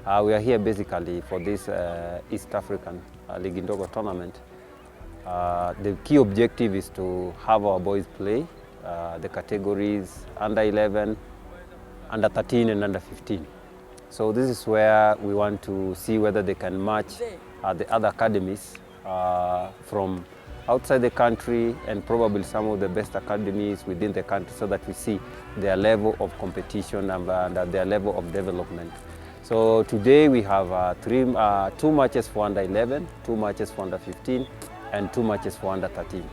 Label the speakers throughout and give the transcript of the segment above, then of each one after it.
Speaker 1: We are here basically for this East African Ligi Ndogo tournament. The key objective is to have our boys play the categories under 11, under 13 and under 15. So this is where we want to see whether they can match the other academies from outside the country and probably some of the best academies within the country, so that we see their level of competition and their level of development. So today we have 2 matches for under 11, 2 matches for under 15, and 2 matches for under 13.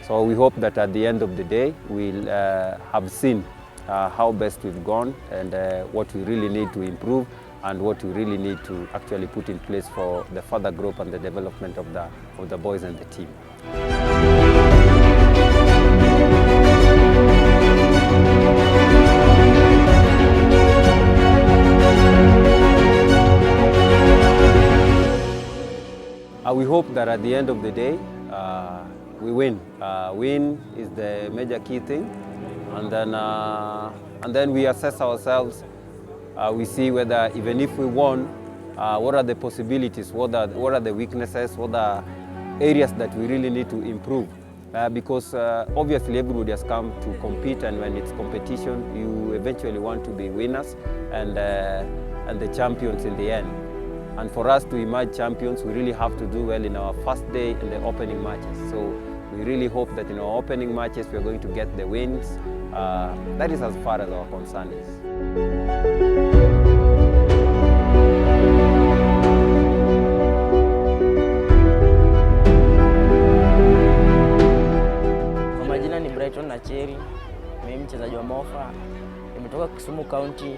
Speaker 1: So we hope that at the end of the day we'll have seen how best we've gone and what we really need to improve and what we really need to actually put in place for the further growth and the development of the boys and the team. We hope that at the end of the day, we win. Win is the major key thing, and then we assess ourselves. We see whether even if we won, what are the possibilities, what are the weaknesses, what are areas that we really need to improve. Because obviously everybody has come to compete, and when it's competition, you eventually want to be winners and the champions in the end. And for us to emerge champions, we really have to do well in our first day in the opening matches. So we really hope that in our opening matches we are going to get the wins. That is as far as our concern is.
Speaker 2: Kwa majina ni Nacheri, mimi mchezaji wa MOFA. Nimetoka Kisumu County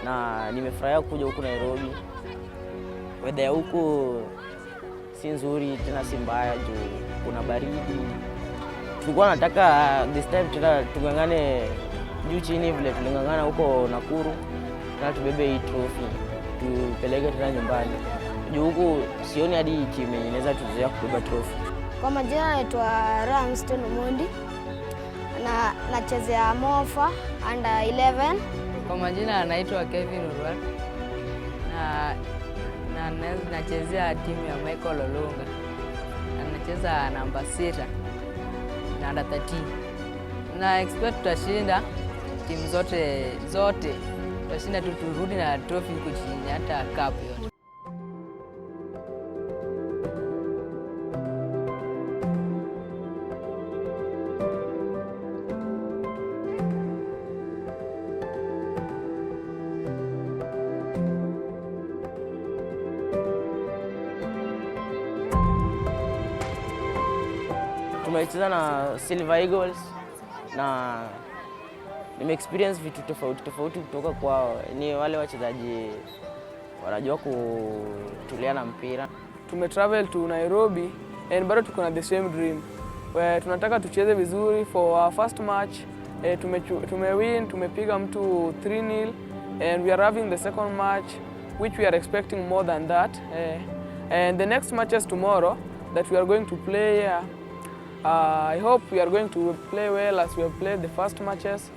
Speaker 2: na nimefurahia kuja huku Nairobi. Weather ya huku si nzuri tena si mbaya juu kuna baridi. Tulikuwa nataka this time tena tungangane juu chini vile tulingangana huko Nakuru, na tubebe hii trophy tupeleke tena nyumbani. Juu huku sioni hadi timu inaweza tuzoea kubeba trophy.
Speaker 3: Kwa majina naitwa Ramston Mondi na nachezea MOFA under 11.
Speaker 4: Kwa majina anaitwa Kevin Urwan na nachezea timu ya Michael Olunga. Nacheza namba 6 na under 13. Na expect tutashinda timu zote. Tutashinda tu, turudi na trophy huko chini, hata cup yote.
Speaker 2: Tumecheza na Silver Eagles na experience vitu tofauti kutoka kwao. Ni wale wachezaji wanajua kutulia na mpira.
Speaker 5: Travel to Nairobi and bado tuko na the same dream. Tunataka tucheze vizuri for our first match. Tumewin, tumepiga mtu 3-0 and we are having the second match which we are expecting more than that. And the next matches tomorrow that we are going to play, I hope we are going to play well as we have played the first matches.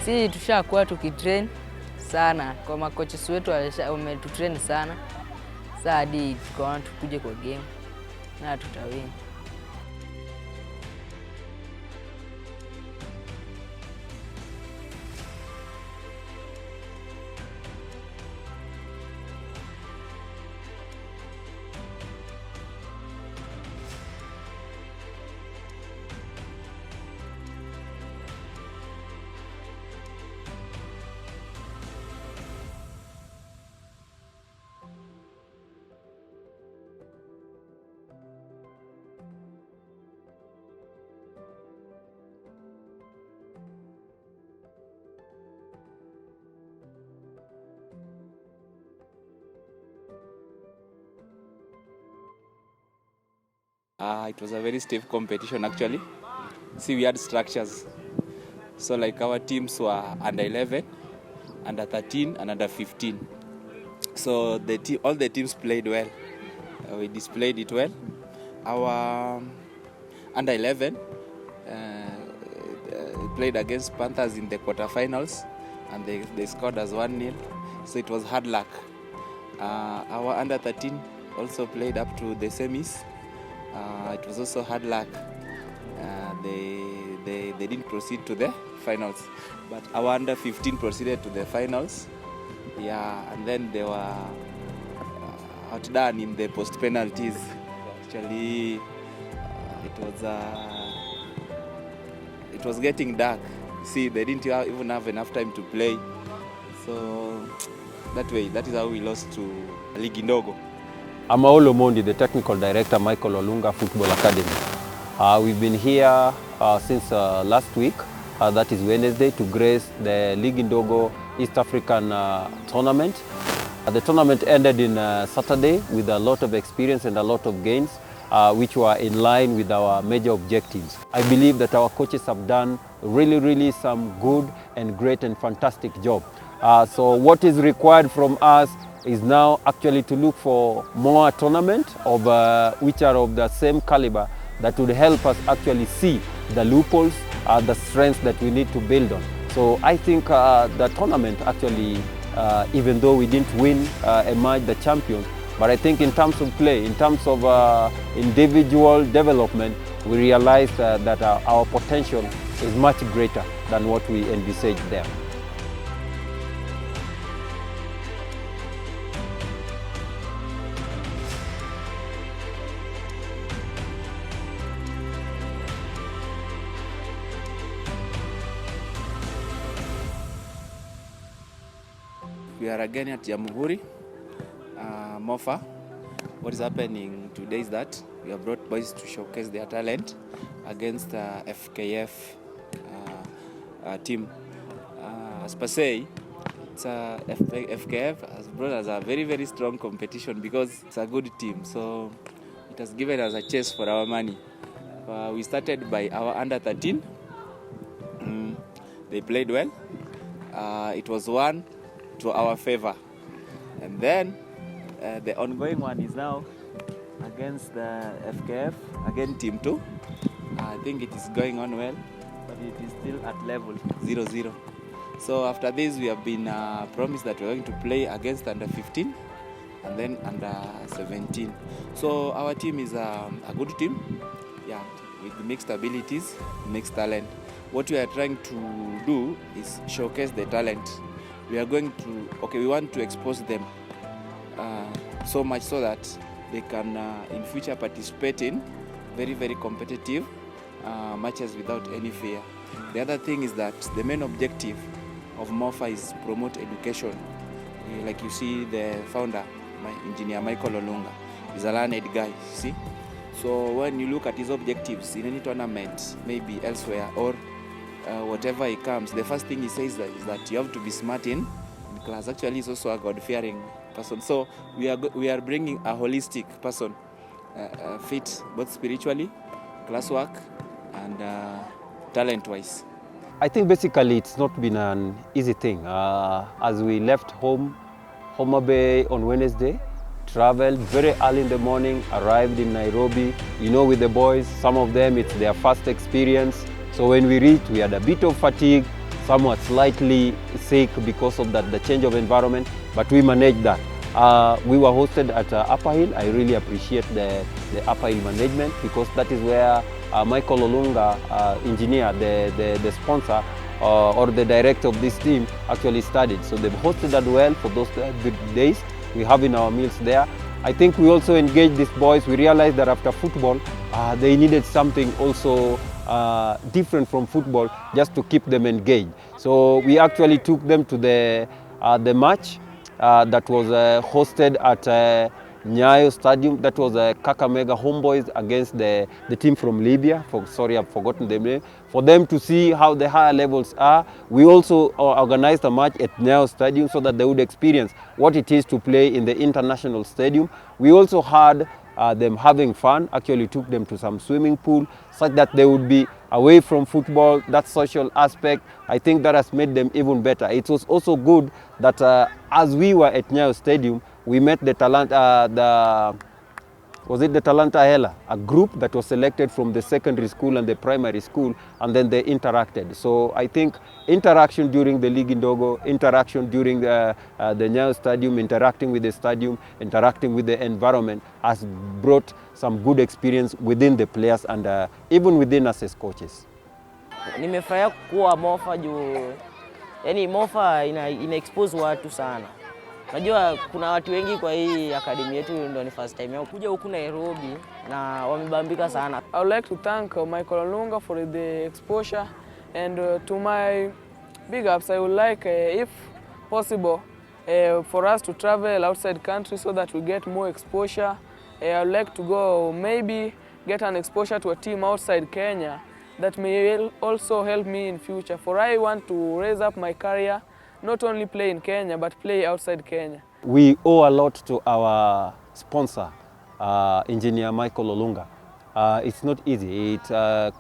Speaker 4: Si tushakuwa tukitrain sana, kwa makocha wetu wametutrain sana. Sasa hadi tukaona tukuje kwa game na tutawin.
Speaker 6: It was a very stiff competition actually. See, we had structures. So like our teams were under 11, under 13 and under 15. So all the teams played well. We displayed it well. Our under 11 played against Panthers in the quarterfinals and they scored us 1-0. So it was hard luck. Our under 13 also played up to the semis. It was also hard luck. They didn't proceed to the finals, but our under 15 proceeded to the finals. Yeah, and then they were outdone in the post penalties. Actually, it was getting dark. See, they didn't even have enough time to play. So that is how we lost to Ligi Ndogo.
Speaker 1: I'm Aolo Mondi, the Technical Director, Michael Olunga Football Academy. We've been here since last week, that is Wednesday, to grace the Ligi Ndogo East African tournament. The tournament ended in Saturday with a lot of experience and a lot of gains, which were in line with our major objectives. I believe that our coaches have done really some good and great and fantastic job. So what is required from us is now actually to look for more tournaments of which are of the same caliber that would help us actually see the loopholes, the strengths that we need to build on. So I think the tournament actually, even though we didn't win, emerged the champions, but I think in terms of play, in terms of individual development, we realized that our potential is much greater than what we envisaged there.
Speaker 6: We are again at Jamhuri, MOFA. What is happening today is that we have brought boys to showcase their talent against FKF team. As per se, FKF has brought us a very strong competition because it's a good team. So it has given us a chase for our money. We started by our under 13. They played well. It was one to our favor, and then the ongoing one is now against the FKF, again team 2. I think it is going on well, but it is still at level 0-0. So after this we have been promised that we're going to play against under 15 and then under 17. So our team is a good team, yeah, with mixed abilities, mixed talent. What we are trying to do is showcase the talent. We are going to, we want to expose them so much so that they can in future participate in very competitive matches without any fear. The other thing is that the main objective of MOFA is promote education. Like you see, the founder, my engineer Michael Olunga, is a learned guy, see? So when you look at his objectives in any tournament, maybe elsewhere or whatever he comes, the first thing he says is that you have to be smart in class. Actually, he's also a God-fearing person. So we are bringing a holistic person, fit both spiritually, classwork, and talent-wise.
Speaker 1: I think basically it's not been an easy thing. As we left Homa Bay on Wednesday, traveled very early in the morning, arrived in Nairobi, with the boys. Some of them, it's their first experience. So when we reached, we had a bit of fatigue, somewhat slightly sick because of the change of environment, but we managed that. We were hosted at Upper Hill. I really appreciate the Upper Hill management because that is where Michael Olunga, engineer, the sponsor or the director of this team, actually studied. So they've hosted that well for those good days. We have in our meals there. I think we also engaged these boys. We realized that after football, they needed something also different from football just to keep them engaged. So we actually took them to the match that was hosted at Nyayo Stadium. That was Kakamega Homeboys against the team from Libya. Sorry, I've forgotten the name. For them to see how the higher levels are. We also organized a match at Nyayo Stadium so that they would experience what it is to play in the international stadium. We also had them having fun. Actually took them to some swimming pool such that they would be away from football, that social aspect. I think that has made them even better. It was also good that as we were at Nyayo Stadium, we met the Talanta Hela, a group that was selected from the secondary school and the primary school, and then they interacted. So I think interaction during the League Ndogo, interaction during the Nyayo Stadium, interacting with the stadium, interacting with the environment has brought some good experience within the players and even within us as coaches.
Speaker 2: Nimefurahia kuwa MOFA juu, yani MOFA ina expose watu sana. Najua kuna watu wengi kwa hii akademi yetu ndio ni first time yao kuja huku Nairobi na wamebambika sana.
Speaker 5: I would like to thank Michael Olunga for the exposure, and to my big ups I would like if possible for us to travel outside country so that we get more exposure. I would like to go maybe get an exposure to a team outside Kenya that may also help me in future, for I want to raise up my career, not only play in Kenya, but play outside Kenya.
Speaker 1: We owe a lot to our sponsor, Engineer Michael Olunga. It's not easy. It's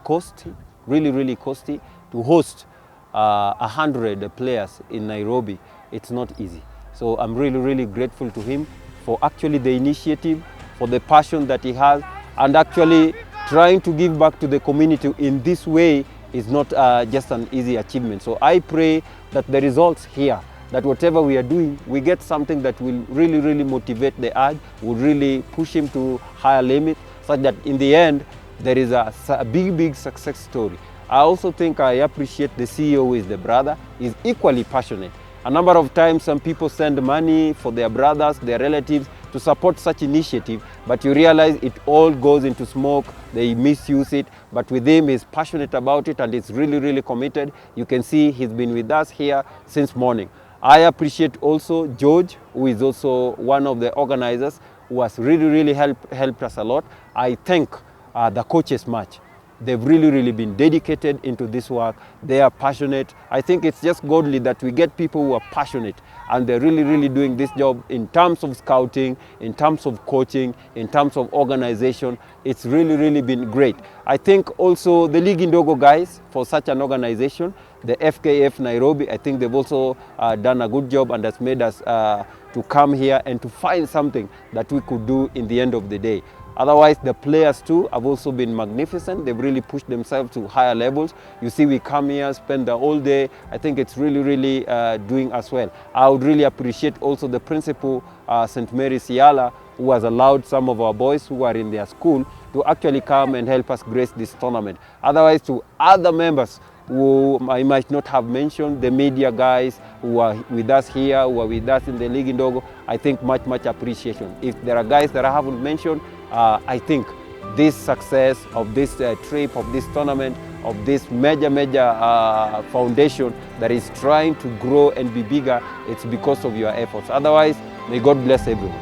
Speaker 1: costly, really costly to host 100 players in Nairobi. It's not easy. So I'm really grateful to him for actually the initiative, for the passion that he has, and actually trying to give back to the community in this way is not just an easy achievement. So I pray that the results here, that whatever we are doing, we get something that will really motivate the urge, will really push him to higher limits, such that in the end, there is a big success story. I also think I appreciate the CEO who is the brother. He's equally passionate. A number of times some people send money for their brothers, their relatives, to support such initiative, but you realize it all goes into smoke, they misuse it, but with him he's passionate about it and he's really committed. You can see he's been with us here since morning. I appreciate also George, who is also one of the organizers, who has really helped us a lot. I thank the coaches match. They've really been dedicated into this work. They are passionate. I think it's just godly that we get people who are passionate and they're really doing this job in terms of scouting, in terms of coaching, in terms of organization. It's really been great. I think also the League Ndogo guys for such an organization, the FKF Nairobi, I think they've also done a good job and has made us to come here and to find something that we could do in the end of the day. Otherwise, the players too have also been magnificent. They've really pushed themselves to higher levels. You see, we come here, spend the whole day. I think it's really doing us well. I would really appreciate also the principal, St. Mary Siala, who has allowed some of our boys who are in their school to actually come and help us grace this tournament. Otherwise, to other members who I might not have mentioned, the media guys who are with us here, who are with us in the League Ndogo, I think much appreciation. If there are guys that I haven't mentioned, I think this success of this trip, of this tournament, of this major foundation that is trying to grow and be bigger, it's because of your efforts. Otherwise, may God bless everyone.